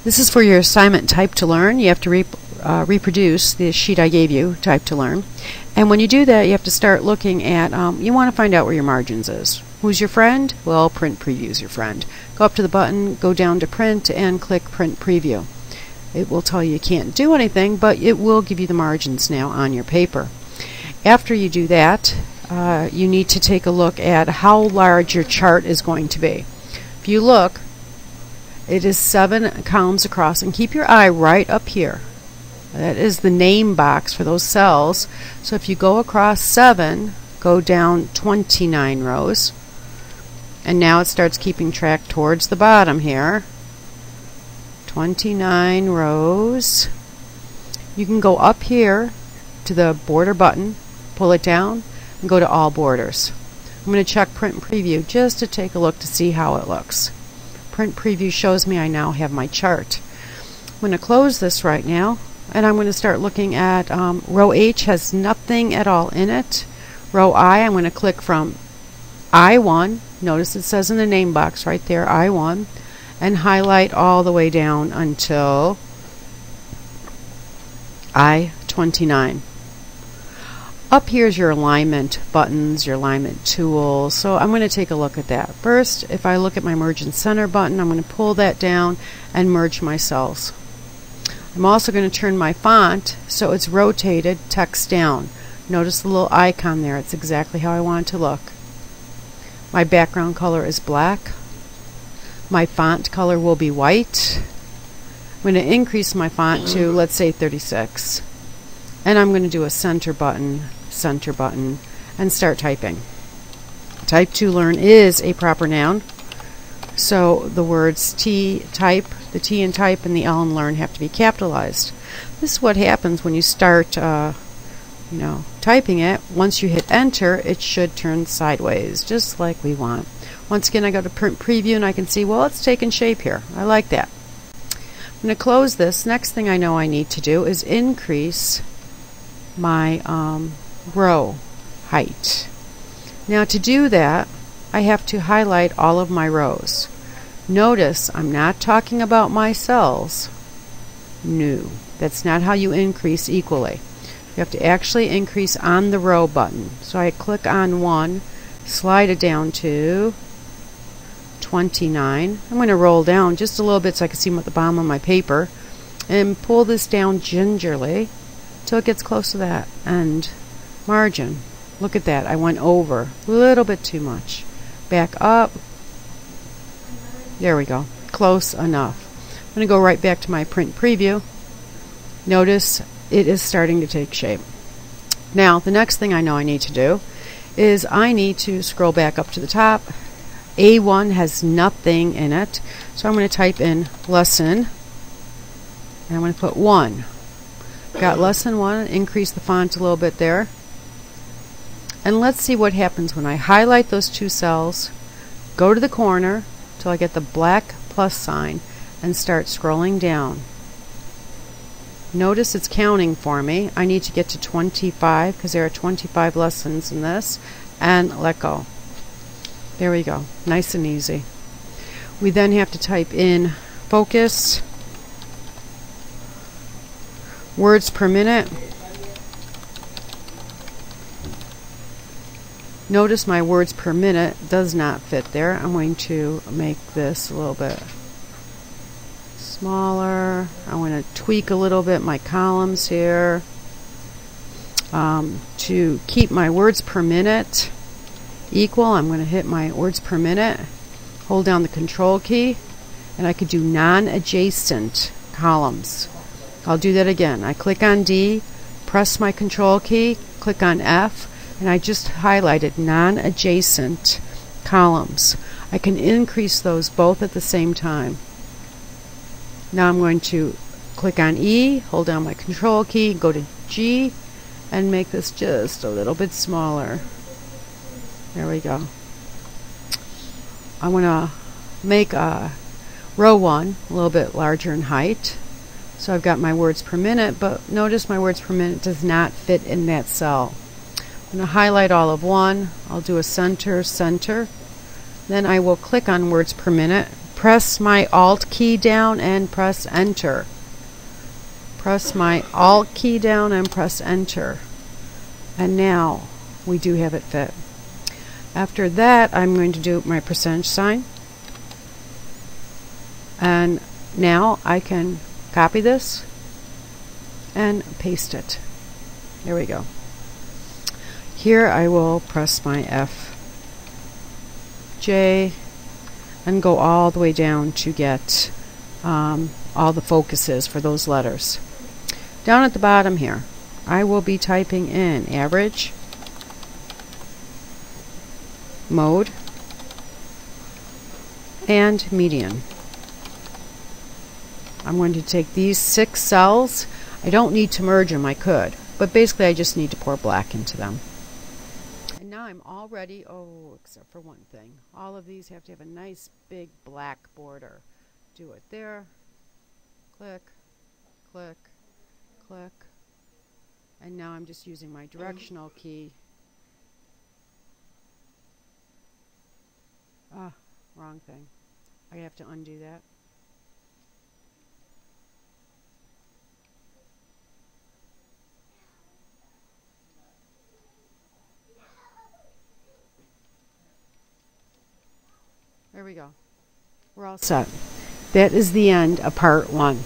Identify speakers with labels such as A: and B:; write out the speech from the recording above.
A: This is for your assignment Type to Learn. You have to reproduce the sheet I gave you, Type to Learn. And when you do that, you have to start looking at, you want to find out where your margins is. Who's your friend? Well, Print Preview is your friend. Go up to the button, go down to Print, and click Print Preview. It will tell you can't do anything, but it will give you the margins now on your paper. After you do that, you need to take a look at how large your chart is going to be. If you look, it is 7 columns across, and keep your eye right up here. That is the name box for those cells. So if you go across 7, go down 29 rows, and now it starts keeping track towards the bottom here. 29 rows. You can go up here to the border button, pull it down, and go to all borders. I'm going to check Print Preview just to take a look to see how it looks. Print Preview shows me I now have my chart. I'm going to close this right now, and I'm going to start looking at row H has nothing at all in it. Row I, I'm going to click from I1. Notice it says in the name box right there, I1, and highlight all the way down until I29. Up here is your alignment buttons, your alignment tools. So I'm going to take a look at that. First, if I look at my Merge and Center button, I'm going to pull that down and merge my cells. I'm also going to turn my font so it's rotated text down. Notice the little icon there. It's exactly how I want it to look. My background color is black. My font color will be white. I'm going to increase my font to, let's say, 36. And I'm going to do a center button, and start typing. Type to Learn is a proper noun. So the words type, the T in type, and the L in learn have to be capitalized. This is what happens when you start typing it. Once you hit enter, it should turn sideways, just like we want. Once again, I go to Print Preview, and I can see, well, it's taking shape here. I like that. I'm going to close this. Next thing I know I need to do is increase my row height. Now to do that, I have to highlight all of my rows. Notice I'm not talking about my cells. No, that's not how you increase equally. You have to actually increase on the row button. So I click on 1, slide it down to 29. I'm going to roll down just a little bit so I can see at the bottom of my paper, and pull this down gingerly till it gets close to that end margin. Look at that. I went over a little bit too much. Back up. There we go. Close enough. I'm going to go right back to my Print Preview. Notice it is starting to take shape. Now, the next thing I know I need to do is I need to scroll back up to the top. A1 has nothing in it, so I'm going to type in lesson, and I'm going to put 1. Got lesson 1, increase the font a little bit there. And let's see what happens when I highlight those 2 cells, go to the corner till I get the black plus sign, and start scrolling down. Notice it's counting for me. I need to get to 25 because there are 25 lessons in this, and let go. There we go. Nice and easy. We then have to type in focus, words per minute. Notice my words per minute does not fit there. I'm going to make this a little bit smaller. I want to tweak a little bit my columns here. To keep my words per minute equal, I'm going to hit my words per minute, hold down the Control key, and I could do non-adjacent columns. I'll do that again. I click on D, press my Control key, click on F, and I just highlighted non-adjacent columns. I can increase those both at the same time. Now I'm going to click on E, hold down my Control key, go to G, and make this just a little bit smaller. There we go. I want to make row 1 a little bit larger in height. So I've got my words per minute, but notice my words per minute does not fit in that cell. I'm going to highlight all of 1. I'll do a center. Then I will click on words per minute, press my Alt key down and press Enter. Press my Alt key down and press Enter. And now we do have it fit. After that, I'm going to do my percentage sign. And now I can copy this and paste it. There we go. Here I will press my F, J, and go all the way down to get all the focuses for those letters. Down at the bottom here, I will be typing in average, mode, and median. I'm going to take these 6 cells. I don't need to merge them, I could, but basically I just need to pour black into them. And now I'm all ready, except for one thing. All of these have to have a nice big black border. Do it there, click, click, click, and now I'm just using my directional key. Wrong thing. I have to undo that. There we go. We're all set. That is the end of part 1.